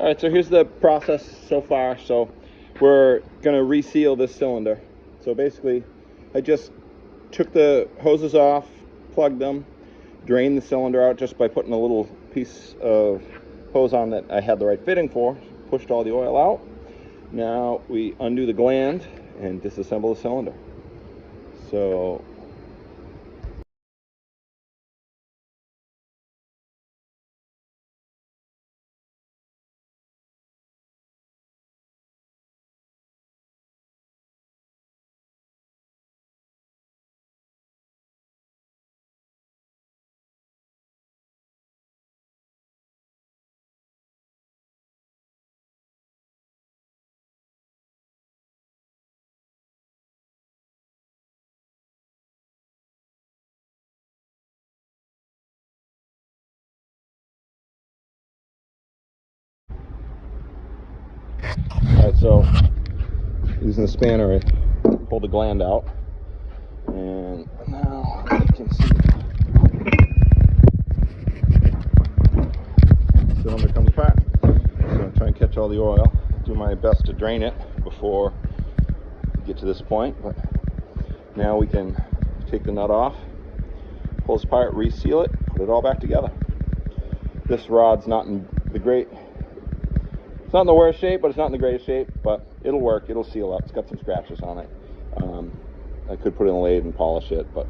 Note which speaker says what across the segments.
Speaker 1: All right, so here's the process so far. So we're gonna reseal this cylinder. So basically, I just took the hoses off, plugged them, drained the cylinder out just by putting a little piece of hose on that I had the right fitting for, pushed all the oil out. Now we undo the gland and disassemble the cylinder. So alright, so using the spanner, I pull the gland out, and now you can see the cylinder comes apart. So I'm going to try and catch all the oil, do my best to drain it before we get to this point. But now we can take the nut off, pull this apart, reseal it, put it all back together. This rod's not in the great, it's not in the worst shape, but it's not in the greatest shape, but it'll work, it'll seal up. It's got some scratches on it. I could put it in a lathe and polish it, but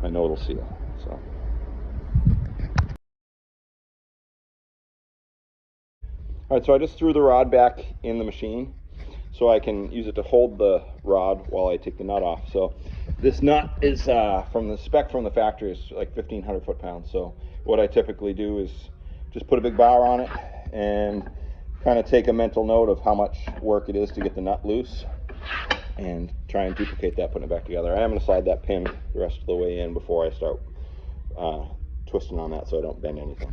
Speaker 1: I know it'll seal. So. Alright, so I just threw the rod back in the machine so I can use it to hold the rod while I take the nut off. So this nut is from the spec from the factory is like 1,500 foot-pounds. So what I typically do is just put a big bar on it and kind of take a mental note of how much work it is to get the nut loose and try and duplicate that, putting it back together. I am going to slide that pin the rest of the way in before I start twisting on that so I don't bend anything.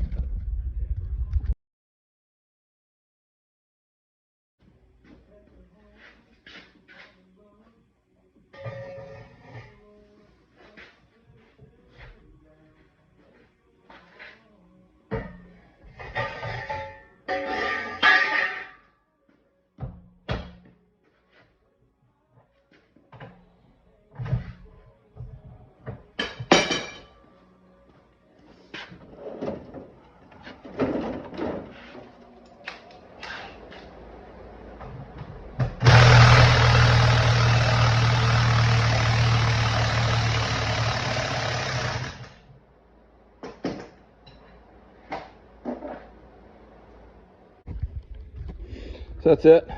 Speaker 1: So that's it.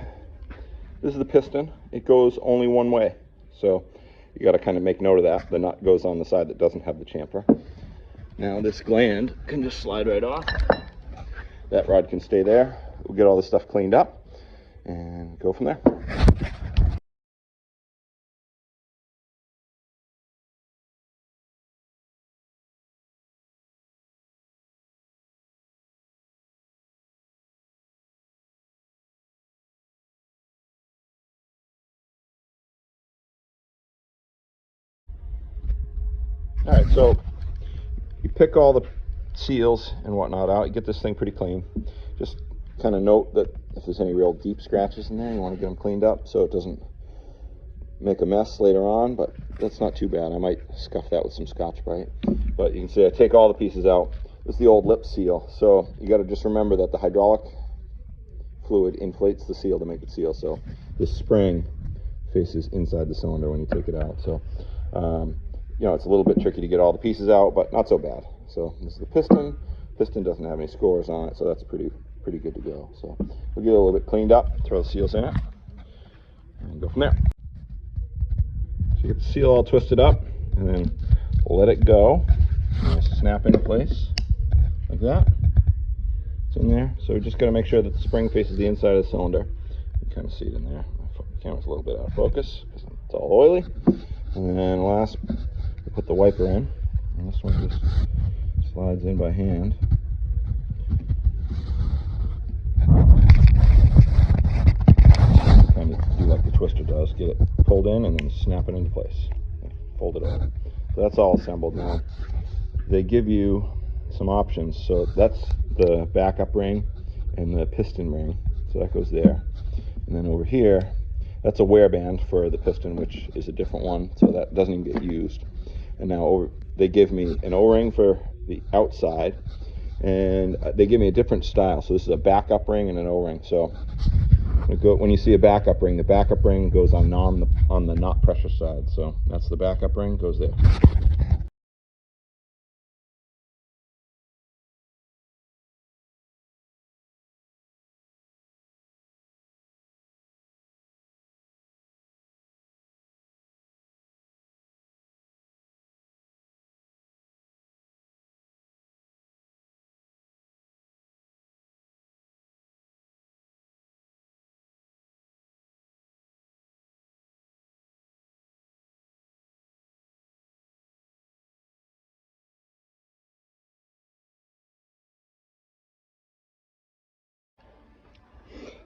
Speaker 1: This is the piston. It goes only one way. So you got to kind of make note of that. The nut goes on the side that doesn't have the chamfer. Now this gland can just slide right off. That rod can stay there. We'll get all this stuff cleaned up and go from there. All right, so you pick all the seals and whatnot out. You get this thing pretty clean. Just kind of note that if there's any real deep scratches in there, you want to get them cleaned up so it doesn't make a mess later on, but that's not too bad. I might scuff that with some Scotch-Brite. But you can see I take all the pieces out. This is the old lip seal. So you got to just remember that the hydraulic fluid inflates the seal to make it seal. So this spring faces inside the cylinder when you take it out. So you know, it's a little bit tricky to get all the pieces out, but not so bad. So this is the piston. Piston doesn't have any scores on it, so that's pretty good to go. So we'll get it a little bit cleaned up, throw the seals in it, and go from there. So you get the seal all twisted up, and then let it go. And snap into place like that. It's in there. So we just got to make sure that the spring faces the inside of the cylinder. You can kind of see it in there. My camera's a little bit out of focus because it's all oily. And then last, we put the wiper in, and this one just slides in by hand. Kind of do like the twister does, get it pulled in and then snap it into place. Fold it over. So that's all assembled now. They give you some options. So that's the backup ring. and the piston ring, so that goes there. And then over here, that's a wear band for the piston, which is a different one, so that doesn't even get used. And now they give me an O-ring for the outside, and they give me a different style. So this is a backup ring and an O-ring. So when you see a backup ring, the backup ring goes on the not pressure side. So that's the backup ring, goes there.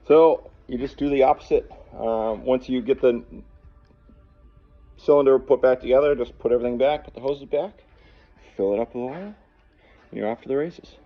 Speaker 1: So you just do the opposite. Once you get the cylinder put back together, just put everything back, put the hoses back, fill it up with oil, and you're off to the races.